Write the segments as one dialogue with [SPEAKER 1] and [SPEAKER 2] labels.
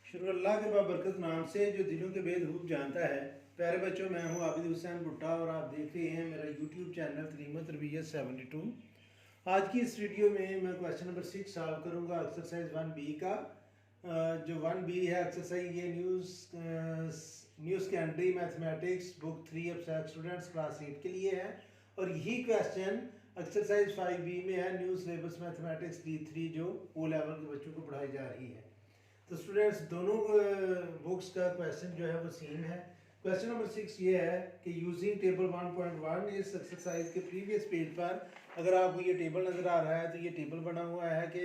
[SPEAKER 1] शुरू अल्लाह के बाबरकत नाम से जो दिलों के भेद खूब जानता है। प्यारे बच्चों, मैं हूं आबिद हुसैन भुट्टा और आप देख रहे हैं मेरा यूट्यूब चैनल तरीमत तरबियत 72। आज की इस वीडियो में मैं क्वेश्चन नंबर 6 सॉल्व करूंगा एक्सरसाइज 1B का। जो 1B है एक्सरसाइज, ये new secondary mathematics book 3 abstract students class 8 के लिए है। और यही क्वेश्चन एक्सरसाइज 5B में है, न्यू सिलेबस मैथमेटिक्स D3 जो O लेवल के बच्चों को पढ़ाई जा रही है। तो स्टूडेंट्स, दोनों बुक्स का क्वेश्चन जो है वो सेम है। क्वेश्चन नंबर 6 ये है कि यूजिंग टेबल 1.1 इस एक्सरसाइज के प्रीवियस पेज पर अगर आपको ये टेबल नज़र आ रहा है तो ये टेबल बना हुआ है कि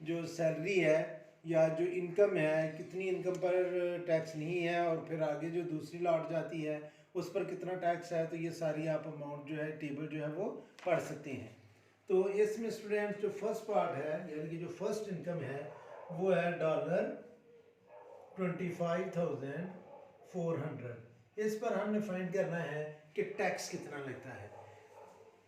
[SPEAKER 1] जो सैलरी है या जो इनकम है, कितनी इनकम पर टैक्स नहीं है, और फिर आगे जो दूसरी लॉट जाती है उस पर कितना टैक्स है। तो ये सारी आप अमाउंट जो है टेबल जो है वो पढ़ सकते हैं। तो इसमें स्टूडेंट्स जो फर्स्ट पार्ट है यानी कि जो फर्स्ट इनकम है वो है $25,400। इस पर हमने फाइंड करना है कि टैक्स कितना लगता है।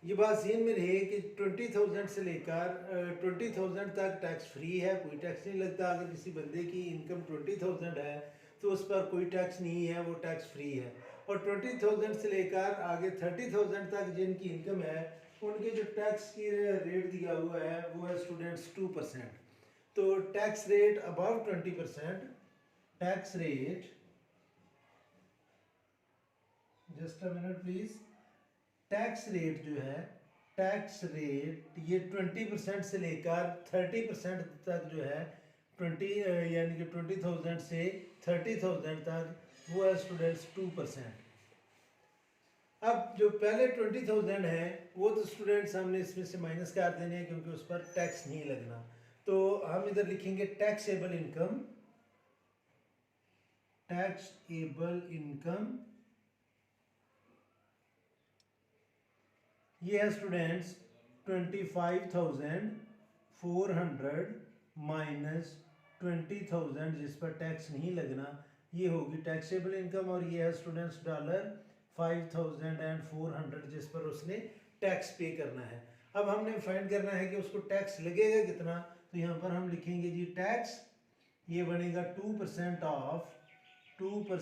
[SPEAKER 1] ये बात ज़हन में रहे कि 20,000 से लेकर 20,000 तक टैक्स फ्री है, कोई टैक्स नहीं लगता। अगर किसी बंदे की इनकम 20,000 है तो उस पर कोई टैक्स नहीं है, वो टैक्स फ्री है। और 20,000 से लेकर आगे 30,000 तक जिनकी इनकम है उनके जो टैक्स की रेट दिया हुआ है वो है स्टूडेंट्स 2%। तो tax rate above 20%, tax rate, just a minute please, tax rate जो है, टैक्स रेट ये 20% से लेकर 30% तक जो है 20 यानी कि 20,000 से 30,000 तक वो है स्टूडेंट्स 2%। अब जो पहले 20,000 है वो तो स्टूडेंट्स हमने इसमें से माइनस कर देने हैं क्योंकि उस पर टैक्स नहीं लगना। तो हम इधर लिखेंगे टैक्सेबल इनकम, टैक्सेबल इनकम ये है स्टूडेंट्स 25,400 माइनस 20,000 जिस पर टैक्स नहीं लगना, ये होगी टैक्सेबल इनकम। और ये है स्टूडेंट्स $5,400 जिस पर उसने टैक्स पे करना है। अब हमने फाइंड करना है कि उसको टैक्स लगेगा कितना। तो यहाँ पर हम लिखेंगे जी टैक्स, ये बनेगा 2% ऑफ जो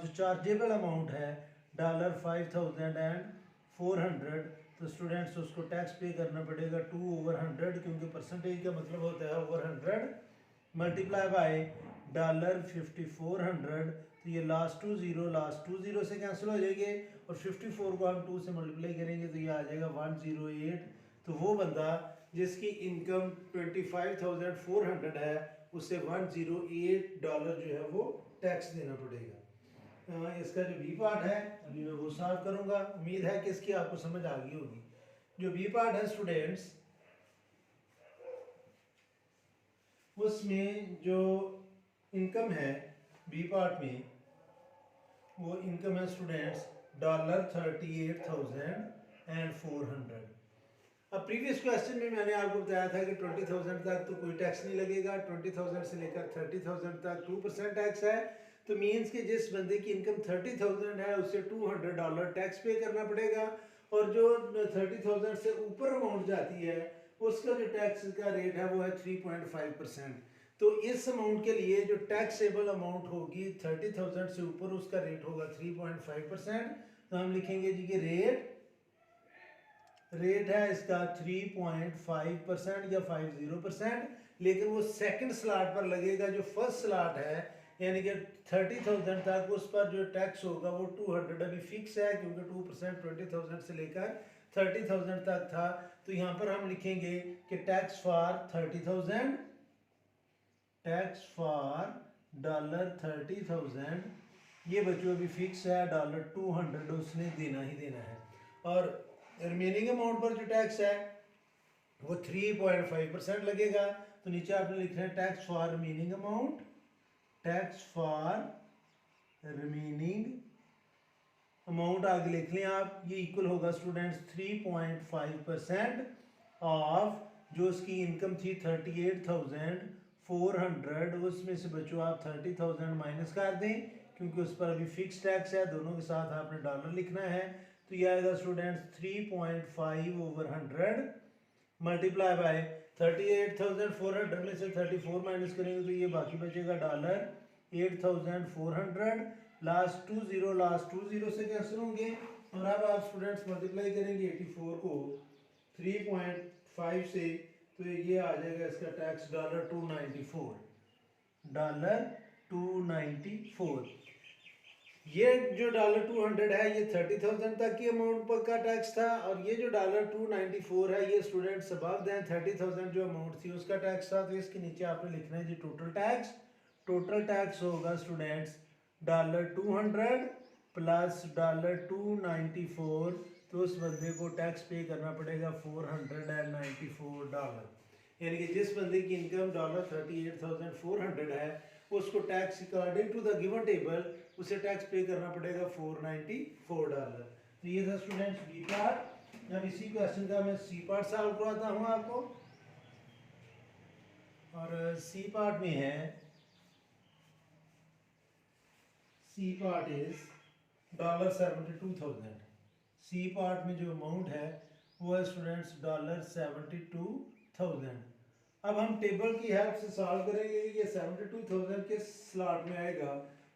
[SPEAKER 1] चार्जेबल अमाउंट है $5,400। तो स्टूडेंट्स उसको टैक्स पे करना पड़ेगा 2/100 क्योंकि परसेंटेज का मतलब होता है ओवर 100 मल्टीप्लाई बाय $5,400। तो ये लास्ट टू जीरो से कैंसिल हो जाएंगे और 54 को हम 2 से मल्टीप्लाई करेंगे तो ये आ जाएगा 108। तो वो बंदा जिसकी इनकम 25,400 है उसे $108 जो है वो टैक्स देना पड़ेगा। इसका जो बी पार्ट है अभी मैं वो सॉल्व करूंगा। उम्मीद है कि इसकी आपको समझ आ गई होगी। जो बी पार्ट है स्टूडेंट्स, उसमें जो इनकम है बी पार्ट में, वो इनकम है स्टूडेंट्स $38,400। अब प्रीवियस क्वेश्चन में मैंने आपको बताया था कि 20,000 तक तो कोई टैक्स नहीं लगेगा, 20,000 से लेकर 30,000 तक 2% टैक्स है। तो मीन्स कि जिस बंदे की इनकम 30,000 है उससे $200 टैक्स पे करना पड़ेगा। और जो 30,000 से ऊपर अमाउंट जाती है उसका जो टैक्स का रेट है वो है 3.5%। तो इस अमाउंट के लिए जो टैक्सेबल अमाउंट होगी 30,000 से ऊपर उसका रेट होगा 3.5%। तो हम लिखेंगे जी कि रेट है इसका 3.5% या 50%। लेकिन वो सेकंड स्लॉट पर लगेगा, जो फर्स्ट स्लॉट है यानी कि 30,000 तक उस पर जो टैक्स होगा वो 200 अभी फिक्स है क्योंकि 2% 20,000 से लेकर 30,000 तक था। तो यहाँ पर हम लिखेंगे कि टैक्स फॉर 30,000, टैक्स फॉर $30,000 ये बच्चों अभी फिक्स है $200 उसने देना ही देना है। और रिमेनिंग अमाउंट पर जो टैक्स है वो 3.5% लगेगा। तो नीचे आपने लिखना है tax for remaining amount, tax for remaining amount आगे लिख लें आप, ये इक्वल होगा स्टूडेंट्स 3.5% ऑफ जो उसकी इनकम थी 38,400, उसमें से बच्चों आप 30,000 माइनस कर दें क्योंकि उस पर अभी फिक्स टैक्स है। दोनों के साथ आपने डॉलर लिखना है। तो ये आएगा स्टूडेंट्स 3.5/100 मल्टीप्लाई बाय 38,400 में से 34 माइनस करेंगे तो ये बाकी बचेगा 8400, लास्ट 2 0 से कैंसिल होंगे। और अब आप स्टूडेंट्स मल्टीप्लाई करेंगे 84 को 3.5 से, तो ये आ जाएगा इसका टैक्स $294। ये जो $200 है ये 30,000 तक की अमाउंट पर का टैक्स था, और ये जो $294 है ये स्टूडेंट्स अबव दैन 30,000 जो अमाउंट थी उसका टैक्स था। तो इसके नीचे आपने लिखना है जी टोटल टैक्स होगा स्टूडेंट्स $200 प्लस $294, तो उस बंदे को टैक्स पे करना पड़ेगा $494। यानी कि जिस बंदे की इनकम $38,400 है उसको tax according to the given table उसे टैक्स पे करना पड़ेगा $494। तो ये था स्टूडेंट्स बी पार्ट। अब इसी क्वेश्चन का मैं सी पार्ट सॉल्व कराता हूँ आपको। और सी पार्ट में है, C part is $72,000। C part में जो अमाउंट है वो है स्टूडेंट्स $72,000। अब हम टेबल की हेल्प से सॉल्व करेंगे। ये 72,000 के स्लॉट में आएगा,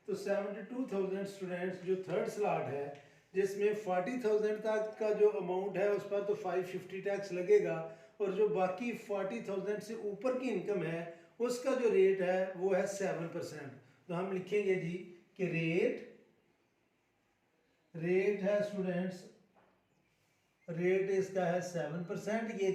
[SPEAKER 1] तो 72,000 स्टूडेंट्स जो थर्ड स्लॉट है जिसमें 40,000 तक का जो अमाउंट है उस पर तो 550 टैक्स लगेगा, और जो बाकी 40,000 से ऊपर की इनकम है उसका जो रेट है वो है 7%। तो हम लिखेंगे जी कि रेट है स्टूडेंट्स, रेट इसका है 7%। ये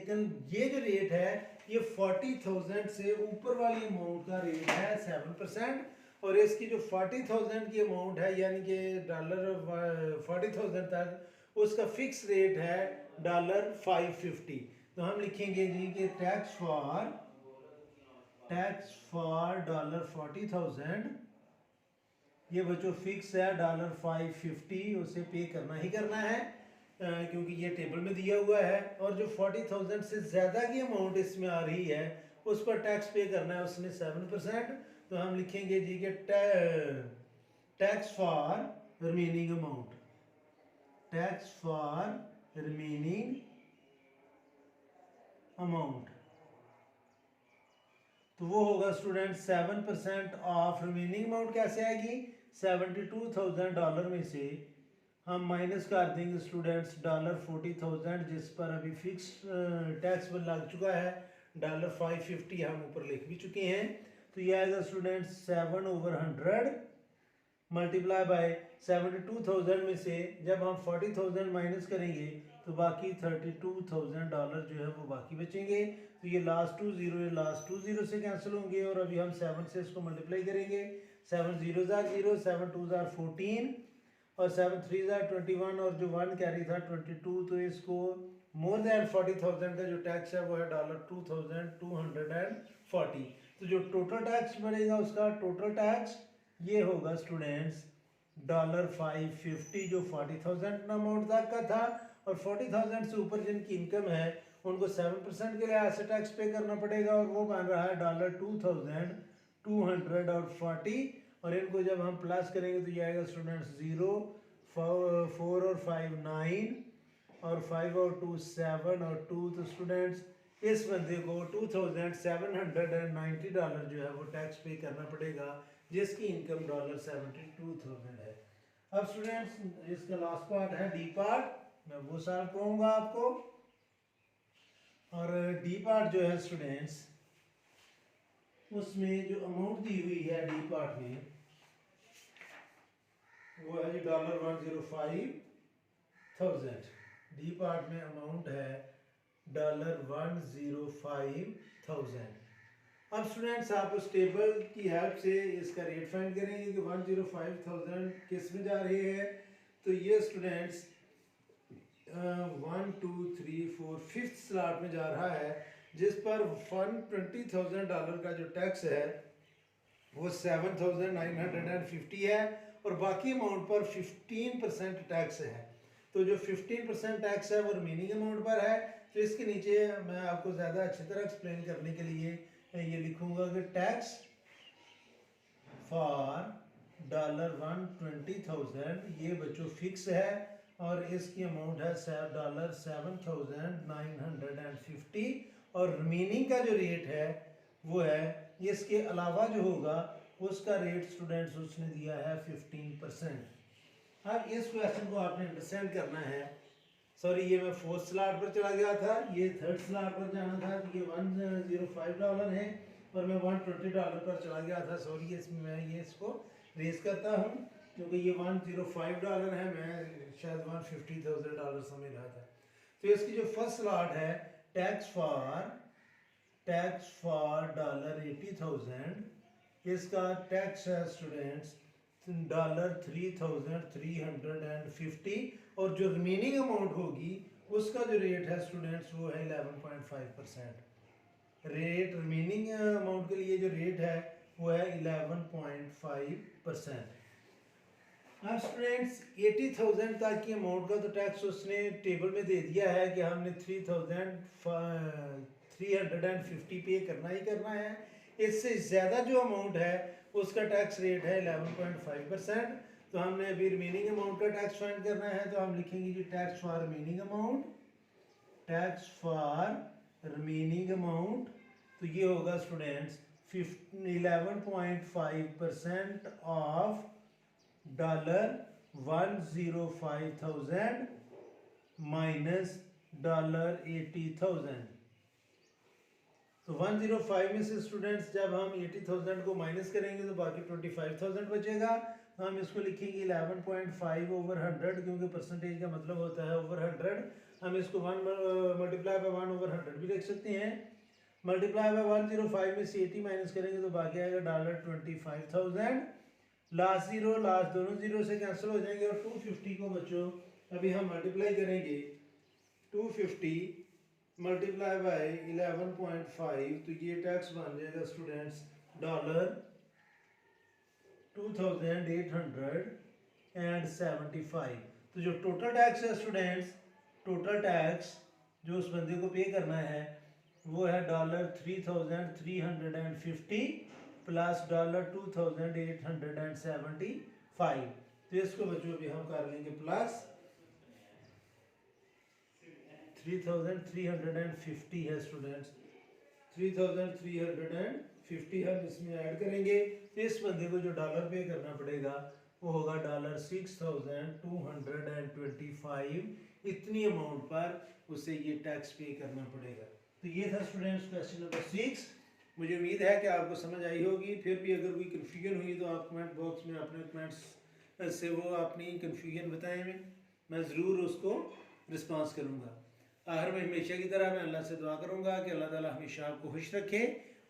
[SPEAKER 1] जो रेट है ये 40,000 से ऊपर वाली अमाउंट का रेट है 7%, और इसकी जो 40,000 की अमाउंट है यानी कि $40,000 तक उसका फिक्स रेट है $550। तो हम लिखेंगे जी कि टैक्स फॉर $40,000, ये बच्चों फिक्स है $550, उसे पे करना ही करना है क्योंकि ये टेबल में दिया हुआ है। और जो 40,000 से ज़्यादा की अमाउंट इसमें आ रही है उस पर टैक्स पे करना है उसने 7%। तो हम लिखेंगे जी कि टैक्स फॉर रिमेनिंग अमाउंट, तो वो होगा स्टूडेंट 7% ऑफ रिमेनिंग अमाउंट। कैसे आएगी? $72,000 में से हम माइनस कर देंगे स्टूडेंट्स $40,000 जिस पर अभी फिक्स टैक्स लग चुका है $550 हम ऊपर लिख भी चुके हैं। तो ये आएगा स्टूडेंट्स 7/100 मल्टीप्लाई बाय 72,000 में से जब हम 40,000 माइनस करेंगे तो बाकी $32,000 जो है वो बाकी बचेंगे। तो ये लास्ट 2 0 से कैंसिल होंगे, और अभी हम 7 से इसको मल्टीप्लाई करेंगे। 7 0 0, 7 2 14, और 7 3 21, और जो 1 कैरी था 22। तो इसको मोर देन 40,000 का जो टैक्स है वो है $2,240। तो जो टोटल टैक्स बनेगा उसका टोटल टैक्स ये होगा स्टूडेंट्स $550 जो 40,000 अमाउंट तक का था, और 40,000 से ऊपर जिनकी इनकम है उनको 7% के लिए ऐसे टैक्स पे करना पड़ेगा, और वो बन रहा है $2,240। और इनको जब हम प्लस करेंगे तो ये आएगा स्टूडेंट्स 0, 4 और 5 9, और 5 और 2 7, और 2। तो स्टूडेंट्स इस बंदे को $2,790 जो है वो टैक्स पे करना पड़ेगा जिसकी इनकम $72,000 है। अब स्टूडेंट्स इसका लास्ट पार्ट है डी पार्ट, मैं वो सॉल्व करूंगा आपको। और डी पार्ट जो है स्टूडेंट्स उसमें जो अमाउंट दी हुई है डी पार्ट में वो है जी $105,000। डी पार्ट में अमाउंट है $105,000। अब स्टूडेंट्स आप उस टेबल की हेल्प से इसका रेट फाइंड करेंगे कि 105,000 किस में जा रही है। तो ये स्टूडेंट्स 1 2 3 4 5th स्लॉट में जा रहा है जिस पर $120,000 का जो टैक्स है वो 7,950 है, और बाकी अमाउंट पर 15% टैक्स है। तो जो 15% टैक्स है वो रिमेनिंग अमाउंट पर है। तो इसके नीचे मैं आपको ज़्यादा अच्छी तरह एक्सप्लेन करने के लिए ये लिखूंगा कि टैक्स फॉर $120,000 ये बच्चों फिक्स है, और इसकी अमाउंट है $7,950, और रिमेनिंग का जो रेट है वो है इसके अलावा जो होगा उसका रेट स्टूडेंट्स उसने दिया है 15%। अब इस क्वेश्चन को आपने अंडरस्टैंड करना है। सॉरी, ये मैं फोर्थ स्लॉट पर चला गया था, ये थर्ड स्लॉट पर जाना था। ये $105 है और मैं $120 पर चला गया था। सॉरी, इसमें मैं ये इसको रेस करता हूँ क्योंकि ये $105 है, मैं शायद $150,000 समझ रहा था। तो इसकी जो फर्स्ट स्लॉट है, टैक्स फॉर $80,000, इसका टैक्स है स्टूडेंट्स $3,350 और जो रिमेनिंग अमाउंट होगी उसका जो रेट है स्टूडेंट्स वो है 11.5%। रेट रिमेनिंग अमाउंट के लिए जो रेट है वो है 11.5%। अब स्टूडेंट्स 80,000 तक की अमाउंट का तो टैक्स उसने टेबल में दे दिया है कि हमने 3,350 पे करना ही करना है। इससे ज़्यादा जो अमाउंट है उसका टैक्स रेट है 11.5%। तो हमने अभी रिमेनिंग अमाउंट का टैक्स फाइंड करना है, तो हम लिखेंगे जी टैक्स फॉर रिमेनिंग अमाउंट। तो ये होगा स्टूडेंट्स 11.5% ऑफ $105,000 माइनस $80,000। तो 105 में से स्टूडेंट्स जब हम 80,000 को माइनस करेंगे तो बाकी 25,000 बचेगा। तो हम इसको लिखेंगे 11.5 ओवर 100, क्योंकि परसेंटेज का मतलब होता है ओवर 100। हम इसको 1 मल्टीप्लाई बाय 1 ओवर 100 भी लिख सकते हैं। मल्टीप्लाई बाय 105 में से 80 माइनस करेंगे तो बाकी आएगा $25,000। लास्ट जीरो लास्ट दोनों जीरो से कैंसिल हो जाएंगे और 250 को बच्चों अभी हम मल्टीप्लाई करेंगे। 250 मल्टीप्लाई बाय 11.5, तो ये टैक्स बन जाएगा स्टूडेंट्स $2,875। तो जो टोटल टैक्स है स्टूडेंट्स, टोटल टैक्स जो उस बंदे को पे करना है वो है $3,350 प्लस $2,875। तो इसको बच्चों भी हम कर लेंगे प्लस 3,350 है स्टूडेंट्स, 3,350 हम इसमें ऐड करेंगे। तो इस बंदे को जो डॉलर पे करना पड़ेगा वो होगा $6,225। इतनी अमाउंट पर उसे ये टैक्स पे करना पड़ेगा। तो ये था स्टूडेंट्स क्वेश्चन नंबर 6। मुझे उम्मीद है कि आपको समझ आई होगी। फिर भी अगर कोई कन्फ्यूजन हुई तो आप कमेंट बॉक्स में अपने कमेंट्स से वो अपनी कन्फ्यूजन बताएं, मैं ज़रूर उसको रिस्पांस करूँगा। आखिर में हमेशा की तरह मैं अल्लाह से दुआ करूँगा कि अल्लाह ताला हमेशा आपको खुश रखे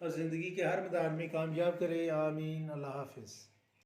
[SPEAKER 1] और ज़िंदगी के हर मैदान में कामयाब करे। आमीन। अल्लाह हाफिज़।